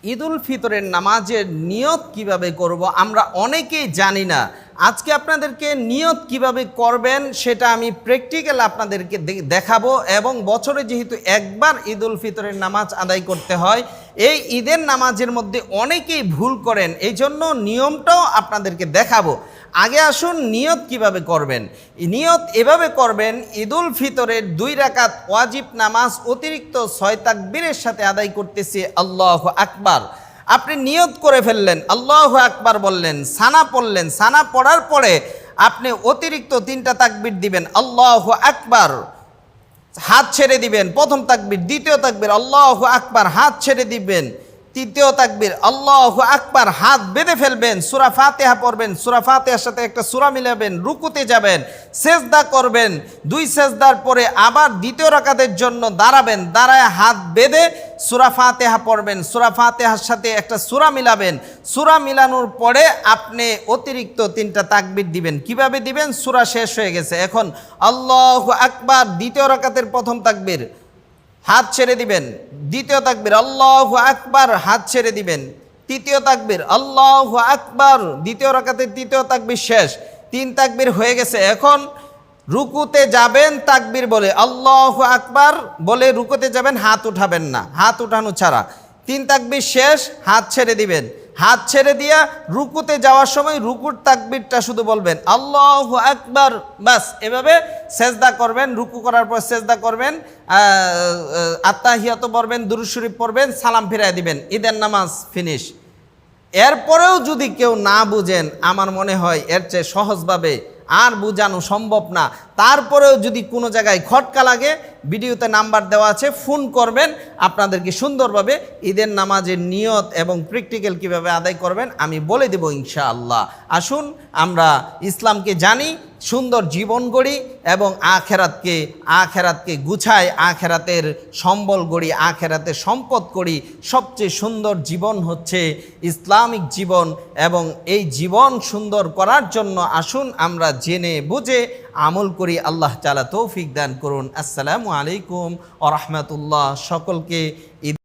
ঈদুল ফিতরের নামাজের নিয়ত কিভাবে করব আমরা অনেকেই জানি না। আজকে আপনাদেরকে নিয়ত কিভাবে করবেন সেটা আমি প্র্যাকটিক্যাল আপনাদেরকে দেখাবো। এবং বছরে যেহেতু একবার ঈদুল ফিতরের নামাজ আদায় করতে হয়, এই ঈদের নামাজের মধ্যে অনেকেই ভুল করেন, এই জন্য নিয়মটাও আপনাদেরকে দেখাবো। আগে আসুন নিয়ত কিভাবে করবেন। নিয়ত এভাবে করবেন, ঈদুল ফিতরের 2 রাকাত ওয়াজিব নামাজ অতিরিক্ত 6 তাকবীরের সাথে আদায় করতেছি আল্লাহু আকবার। আপনি নিয়ত করে ফেললেন, আল্লাহু আকবার বললেন, সানা পড়লেন, সানা পড়ার পরে আপনি অতিরিক্ত 3টা তাকবীর দিবেন, আল্লাহু আকবার, হাত ছেড়ে দিবেন, প্রথম তাকবীর, দ্বিতীয় তাকবীর আল্লাহু আকবার, হাত ছেড়ে দিবেন, তৃতীয় তাকবীর আল্লাহু আকবার, হাত বেঁধে ফেলবেন, সূরা ফাতিহা পড়বেন, সূরা ফাতিহার সাথে একটা সূরা মিলাবেন, রুকুতে যাবেন, সেজদা করবেন, 2 সেজদার পরে আবার দ্বিতীয় রাকাতের জন্য দাঁড়াবেন, দাঁড়ায় হাত বেঁধে সূরা ফাতিহা পড়বেন, সূরা ফাতিহার সাথে একটা সূরা মিলাবেন, সূরা মিলানোর পরে আপনি অতিরিক্ত 3টা তাকবীর দিবেন। কিভাবে দিবেন? সূরা শেষ হয়ে গেছে, এখন আল্লাহু আকবার, দ্বিতীয় রাকাতের প্রথম তাকবীর, হাত ছেড়ে দিবেন, দ্বিতীয় তাকবীর আল্লাহু আকবার, হাত ছেড়ে দিবেন, তৃতীয় তাকবীর আল্লাহু আকবার, দ্বিতীয় রাকাতের তৃতীয় তাকবীর শেষ, 3 তাকবীর হয়ে গেছে। এখন রুকুতে যাবেন তাকবীর বলে, আল্লাহু আকবার বলে রুকুতে যাবেন, হাত উঠাবেন না, হাত উঠানো ছাড়া, 3 তাকবীর শেষ, হাত ছেড়ে দিবেন, হাত ছেড়ে দিয়া রুকুতে যাওয়ার সময় রুকুর তাকবীরটা শুধু বলবেন আল্লাহু আকবার, বাস। এভাবে সেজদা করবেন, রুকু করার পর সেজদা করবেন, আত্তাহিয়াত পড়বেন, দুরূদ শরীফ পড়বেন, সালাম ফিরায় দিবেন, ঈদের নামাজ ফিনিশ। এরপরেও যদি কেউ না বুঝেন, আমার মনে হয় এর চেয়ে সহজভাবে আর বোঝানো সম্ভব না। তারপরেও যদি কোনো জায়গায় খটকা লাগে, ভিডিওতে নাম্বার দেওয়া আছে, ফোন করবেন, আপনাদেরকে সুন্দরভাবে ঈদের নামাজের নিয়ত এবং প্র্যাকটিক্যাল কীভাবে আদায় করবেন আমি বলে দেব ইনশাআল্লাহ। আসুন আমরা ইসলামকে জানি, সুন্দর জীবন গড়ি এবং আখেরাতকে গুছাই, আখেরাতের সম্বল গড়ি, আখেরাতের সম্পদ করি। সবচেয়ে সুন্দর জীবন হচ্ছে ইসলামিক জীবন, এবং এই জীবন সুন্দর করার জন্য আসুন আমরা জেনে বুঝে আমল করি। আল্লাহ তাআলা তৌফিক দান করুন। আসসালামু আলাইকুম ওয়া রাহমাতুল্লাহ। সকলকে ঈদ